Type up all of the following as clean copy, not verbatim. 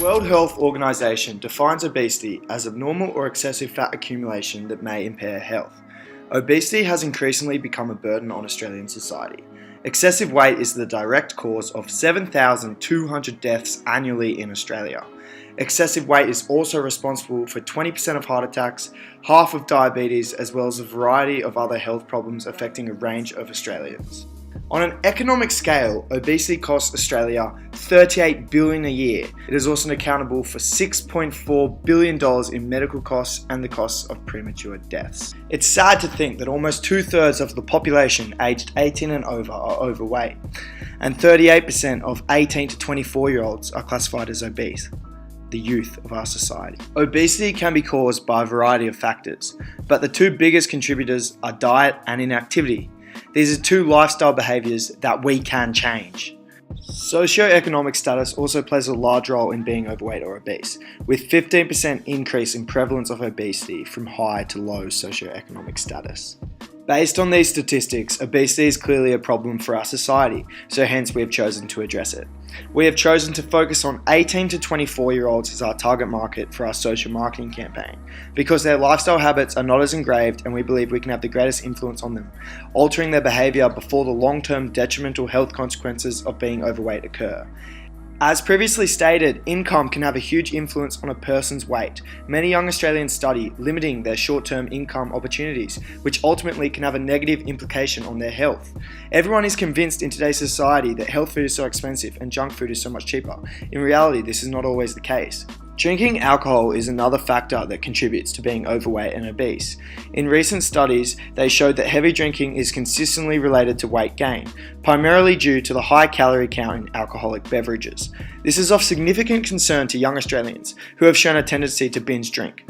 The World Health Organization defines obesity as abnormal or excessive fat accumulation that may impair health. Obesity has increasingly become a burden on Australian society. Excessive weight is the direct cause of 7,200 deaths annually in Australia. Excessive weight is also responsible for 20% of heart attacks, half of diabetes, as well as a variety of other health problems affecting a range of Australians. On an economic scale, obesity costs Australia $38 billion a year. It is also accountable for $6.4 billion in medical costs and the costs of premature deaths. It's sad to think that almost 2/3 of the population aged 18 and over are overweight, and 38% of 18 to 24-year-olds are classified as obese, the youth of our society. Obesity can be caused by a variety of factors, but the two biggest contributors are diet and inactivity. These are two lifestyle behaviours that we can change. Socioeconomic status also plays a large role in being overweight or obese, with 15% increase in prevalence of obesity from high to low socioeconomic status. Based on these statistics, obesity is clearly a problem for our society, so hence we have chosen to address it. We have chosen to focus on 18 to 24-year-olds as our target market for our social marketing campaign, because their lifestyle habits are not as engraved and we believe we can have the greatest influence on them, altering their behaviour before the long-term detrimental health consequences of being overweight occur. As previously stated, income can have a huge influence on a person's weight. Many young Australians study limiting their short-term income opportunities, which ultimately can have a negative implication on their health. Everyone is convinced in today's society that health food is so expensive and junk food is so much cheaper. In reality, this is not always the case. Drinking alcohol is another factor that contributes to being overweight and obese. In recent studies, they showed that heavy drinking is consistently related to weight gain, primarily due to the high calorie count in alcoholic beverages. This is of significant concern to young Australians who have shown a tendency to binge drink.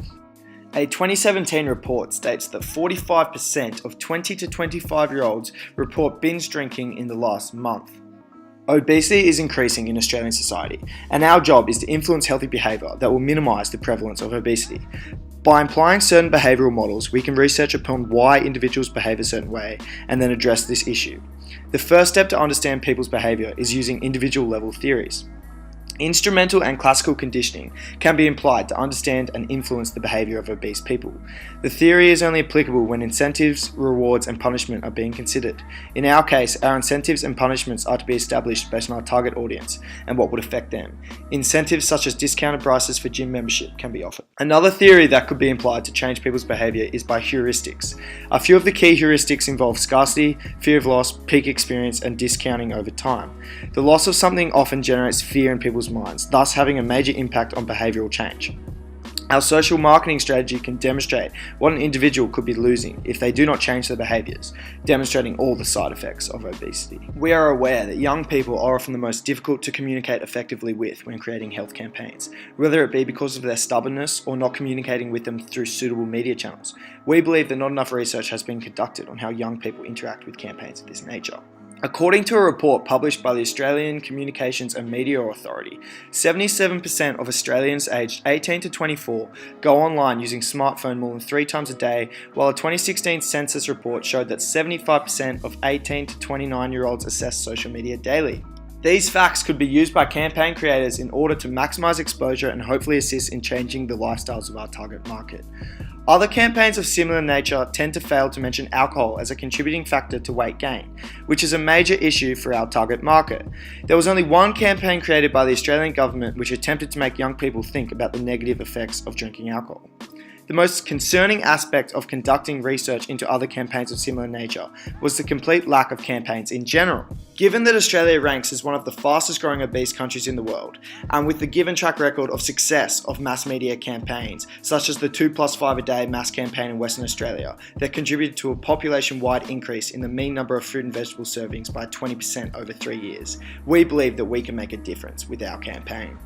A 2017 report states that 45% of 20 to 25-year-olds report binge drinking in the last month. Obesity is increasing in Australian society, and our job is to influence healthy behaviour that will minimise the prevalence of obesity. By applying certain behavioural models, we can research upon why individuals behave a certain way and then address this issue. The first step to understand people's behaviour is using individual level theories. Instrumental and classical conditioning can be employed to understand and influence the behaviour of obese people. The theory is only applicable when incentives, rewards and punishment are being considered. In our case, our incentives and punishments are to be established based on our target audience and what would affect them. Incentives such as discounted prices for gym membership can be offered. Another theory that could be employed to change people's behaviour is by heuristics. A few of the key heuristics involve scarcity, fear of loss, peak experience and discounting over time. The loss of something often generates fear in people's minds, thus having a major impact on behavioural change. Our social marketing strategy can demonstrate what an individual could be losing if they do not change their behaviours, demonstrating all the side effects of obesity. We are aware that young people are often the most difficult to communicate effectively with when creating health campaigns, whether it be because of their stubbornness or not communicating with them through suitable media channels. We believe that not enough research has been conducted on how young people interact with campaigns of this nature. According to a report published by the Australian Communications and Media Authority, 77% of Australians aged 18 to 24 go online using smartphone more than 3 times a day, while a 2016 census report showed that 75% of 18 to 29-year-olds assess social media daily. These facts could be used by campaign creators in order to maximise exposure and hopefully assist in changing the lifestyles of our target market. Other campaigns of similar nature tend to fail to mention alcohol as a contributing factor to weight gain, which is a major issue for our target market. There was only one campaign created by the Australian government which attempted to make young people think about the negative effects of drinking alcohol. The most concerning aspect of conducting research into other campaigns of similar nature was the complete lack of campaigns in general. Given that Australia ranks as one of the fastest growing obese countries in the world, and with the given track record of success of mass media campaigns, such as the 2+5 a day mass campaign in Western Australia, that contributed to a population-wide increase in the mean number of fruit and vegetable servings by 20% over 3 years, we believe that we can make a difference with our campaign.